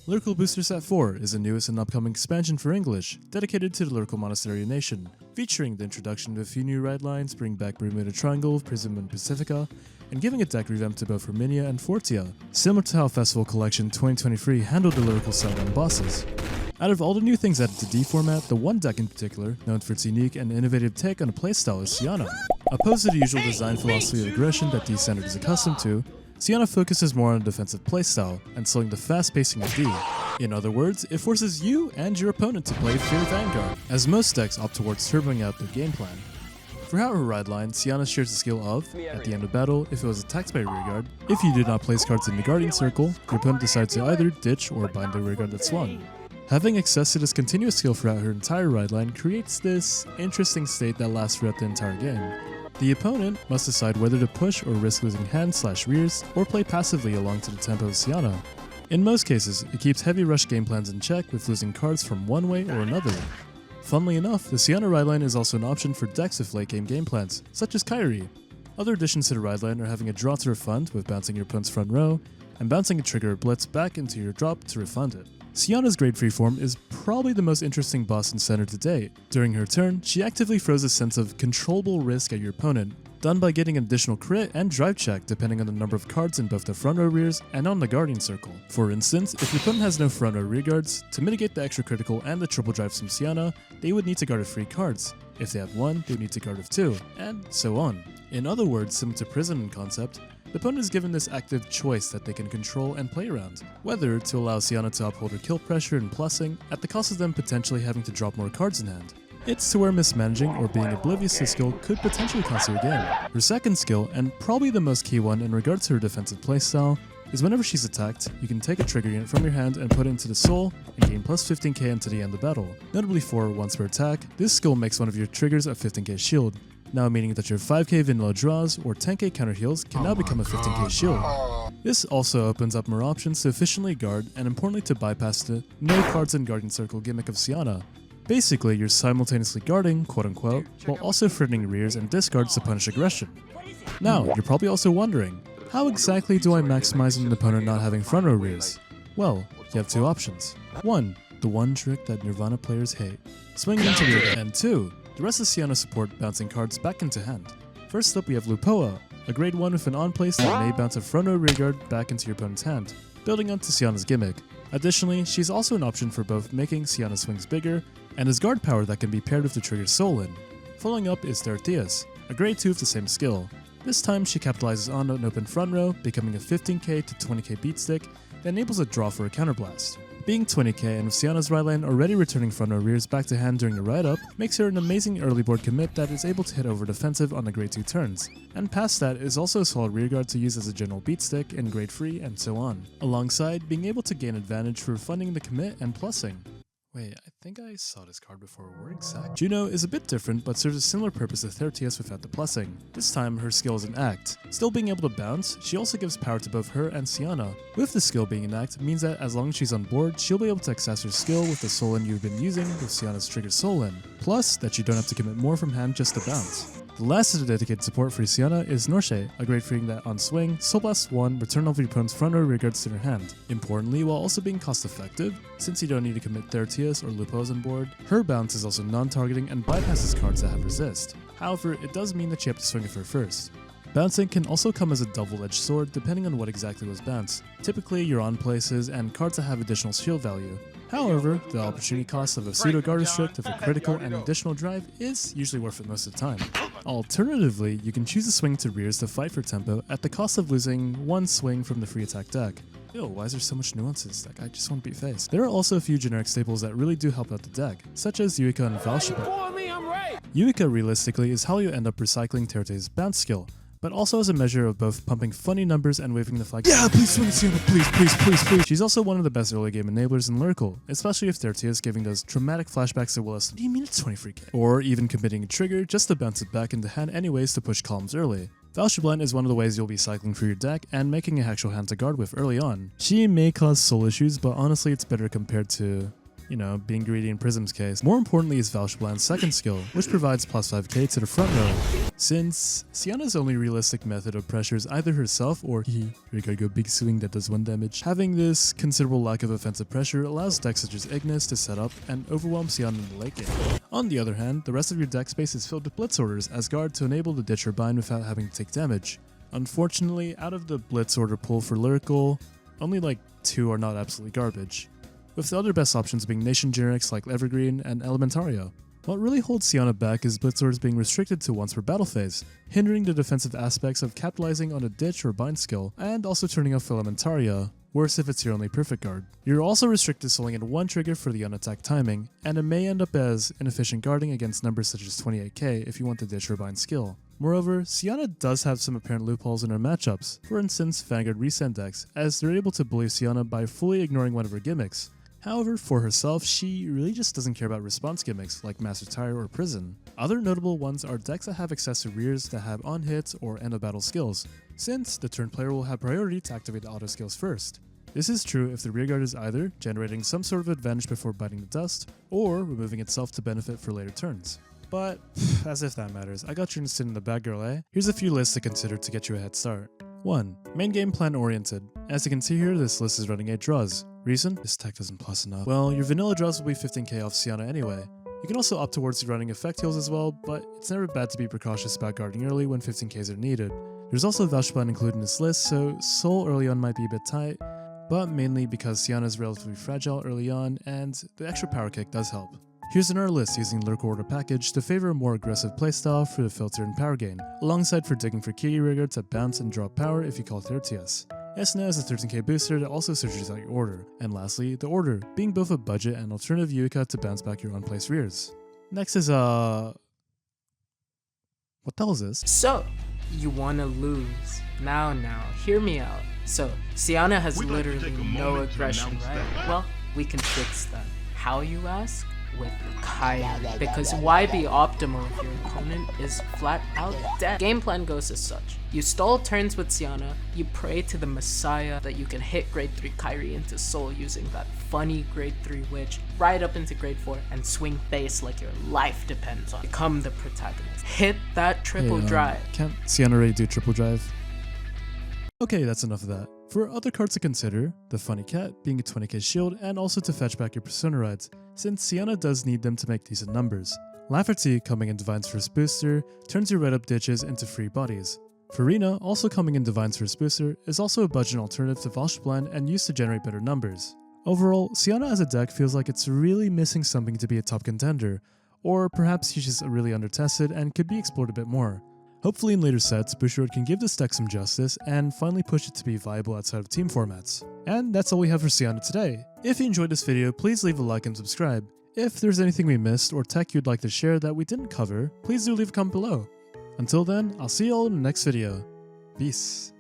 Lyrical Booster Set 4 is the newest and upcoming expansion for English, dedicated to the Lyrical Monastery Nation, featuring the introduction of a few new ride lines, bringing back Bermuda Triangle, Prism, and Pacifica, and giving a deck revamp to both Herminia and Fortia, similar to how Festival Collection 2023 handled the Lyrical set and bosses. Out of all the new things added to D format, the one deck in particular, known for its unique and innovative take on a playstyle, is Siana. Opposed to the usual design philosophy of aggression that D standard is accustomed to, Siana focuses more on a defensive playstyle and slowing the fast pacing of D. In other words, it forces you and your opponent to play Fear Vanguard, as most decks opt towards turboing out their game plan. Throughout her ride line, Siana shares the skill of, at the end of battle, if it was attacked by a rearguard, if you did not place cards in the guarding circle, your opponent decides to either ditch or bind the rearguard that swung. Having access to this continuous skill throughout her entire ride line creates this interesting state that lasts throughout the entire game. The opponent must decide whether to push or risk losing hands/rears, or play passively along to the tempo of Siana. In most cases, it keeps heavy rush game plans in check with losing cards from one way or another. Funnily enough, the Siana ride line is also an option for decks with late game plans, such as Kairi. Other additions to the ride line are having a draw to refund with bouncing your opponent's front row, and bouncing a trigger or blitz back into your drop to refund it. Siana's grade free form is probably the most interesting boss in Center to date. During her turn, she actively throws a sense of controllable risk at your opponent, done by getting an additional crit and drive check depending on the number of cards in both the front row rears and on the guarding circle. For instance, if your opponent has no front row rear guards, to mitigate the extra critical and the triple drives from Siana, they would need to guard with 3 cards. If they have 1, they would need to guard with 2, and so on. In other words, similar to Prison in concept, the opponent is given this active choice that they can control and play around, whether to allow Siana to uphold her kill pressure and plussing at the cost of them potentially having to drop more cards in hand. It's to where mismanaging or being oblivious to the skill could potentially cost you a game. Her second skill, and probably the most key one in regards to her defensive playstyle, is whenever she's attacked, you can take a trigger unit from your hand and put it into the soul and gain plus 15k until the end of battle. Notably for once per attack, this skill makes one of your triggers a 15k shield, now meaning that your 5k vanilla draws or 10k counter heals can now become a 15k shield. This also opens up more options to efficiently guard and importantly to bypass the no cards in guarding circle gimmick of Siana. Basically, you're simultaneously guarding, quote-unquote, while also threatening rears and discards to punish aggression. Now, you're probably also wondering, how exactly do I maximize an opponent not having front row rears? Well, you have 2 options. 1. The one trick that Nirvana players hate. Swing into rear. And 2. The rest of Siana's support bouncing cards back into hand. First up we have Lupoa, a grade 1 with an on-place that may bounce a front row rearguard back into your opponent's hand, building onto Siana's gimmick. Additionally, she's also an option for both making Siana's swings bigger, and has guard power that can be paired with the trigger Soul in. Following up is Tertius, a grade 2 with the same skill. This time she capitalizes on an open front row, becoming a 15k to 20k beat stick that enables a draw for a counterblast. Being 20k and with Siana's ride line already returning front row rears back to hand during the ride up, makes her an amazing early board commit that is able to hit over defensive on the grade 2 turns. And past that is also a solid rearguard to use as a general beat stick in grade 3 and so on, alongside being able to gain advantage for funding the commit and plussing. Wait, I think I saw this card before. Where exactly? Juno is a bit different, but serves a similar purpose to Tertius without the plussing. This time, her skill is an act. Still being able to bounce, she also gives power to both her and Siana. With the skill being an act, means that as long as she's on board, she'll be able to access her skill with the Soul In you've been using with Siana's trigger Soul In. Plus, that you don't have to commit more from hand just to bounce. The last of the dedicated support for Siana is Norshe, a grade 3 that on swing, Soul Blast 1, return all of your opponent's front row rearguards to their hand. Importantly, while also being cost effective, since you don't need to commit Tertius or Lupo's on board, her bounce is also non-targeting and bypasses cards that have resist. However, it does mean that you have to swing it for first. Bouncing can also come as a double-edged sword depending on what exactly was bounced. Typically, you're on places and cards that have additional shield value. However, the opportunity cost of a pseudo guard restrict with a critical and additional drive is usually worth it most of the time. Alternatively, you can choose a swing to rears to fight for tempo at the cost of losing 1 swing from the free attack deck. Ew, why is there so much nuance in this deck? I just want to beat face. There are also a few generic staples that really do help out the deck, such as Yuika and Valshibet. Yuika realistically is how you end up recycling Terte's bounce skill, but also as a measure of both pumping funny numbers and waving the flag. Yeah, please swing Siana, please. She's also one of the best early game enablers in Lyrical, especially if Tertius giving those traumatic flashbacks to Willis. What do you mean it's 23k? Or even committing a trigger just to bounce it back into hand anyways to push columns early. Valshibet is one of the ways you'll be cycling through your deck and making an actual hand to guard with early on. She may cause soul issues, but honestly it's better compared to you know, being greedy in Prism's case. More importantly is Valshbland's second skill, which provides plus 5k to the front row. Since Siana's only realistic method of pressure is either herself or you gotta go big swing that does 1 damage. Having this considerable lack of offensive pressure allows decks such as Ignis to set up and overwhelm Siana in the late game. On the other hand, the rest of your deck space is filled with Blitz orders as guard to enable the ditch or bind without having to take damage. Unfortunately, out of the Blitz order pool for lyrical, only like 2 are not absolutely garbage, with the other best options being nation generics like Evergreen and Elementario. What really holds Siana back is Blitz orders being restricted to once per battle phase, hindering the defensive aspects of capitalizing on a ditch or bind skill, and also turning off Elementaria, worse if it's your only perfect guard. You're also restricted to solely in 1 trigger for the unattack timing, and it may end up as inefficient guarding against numbers such as 28k if you want the ditch or bind skill. Moreover, Siana does have some apparent loopholes in her matchups, for instance Vanguard resend decks, as they're able to bully Siana by fully ignoring one of her gimmicks. However, for herself, she really just doesn't care about response gimmicks like Master Tire or Prison. Other notable ones are decks that have excessive rears that have on-hit or end-of-battle skills, since the turn player will have priority to activate the auto skills first. This is true if the rearguard is either generating some sort of advantage before biting the dust, or removing itself to benefit for later turns. But, as if that matters, I got you interested in the bad girl, eh? Here's a few lists to consider to get you a head start. 1. Main game plan oriented. As you can see here, this list is running 8 draws. Reason? This tech doesn't plus enough. Well, your vanilla draws will be 15k off Siana anyway. You can also opt towards running effect heals as well, but it's never bad to be precautious about guarding early when 15ks are needed. There's also Valshbland included in this list, so Soul early on might be a bit tight, but mainly because Siana is relatively fragile early on, and the extra power kick does help. Here's another list using Lyrical Order package to favor a more aggressive playstyle for the filter and power gain, alongside for digging for Kiri Rigger to bounce and drop power if you call it RTS. Esna is a 13k booster that also searches out your order. And lastly, the order, being both a budget and alternative Yuika to bounce back your unplaced rears. Next is what the hell is this? So, you wanna lose. Now, hear me out. So, Siana has literally no aggression, right? Well, we can fix that. How, you ask? With Kairi, because why be optimal if your opponent is flat out dead? Game plan goes as such. You stall turns with Siana, you pray to the Messiah that you can hit grade 3 Kairi into Soul using that funny grade 3 witch right up into grade 4 and swing face like your life depends on it. Become the protagonist. Hit that triple drive. Can't Siana already do triple drive? Okay, that's enough of that. For other cards to consider, the Funny Cat being a 20k shield and also to fetch back your Persona rides, since Siana does need them to make decent numbers. Lafferty coming in Divine's first booster turns your red up ditches into free bodies. Farina, also coming in Divine's first booster, is also a budget alternative to Valshbland and used to generate better numbers. Overall, Siana as a deck feels like it's really missing something to be a top contender, or perhaps she's just really undertested and could be explored a bit more. Hopefully in later sets, Bushiroad can give this deck some justice and finally push it to be viable outside of team formats. And that's all we have for Siana today. If you enjoyed this video, please leave a like and subscribe. If there's anything we missed or tech you'd like to share that we didn't cover, please do leave a comment below. Until then, I'll see you all in the next video. Peace.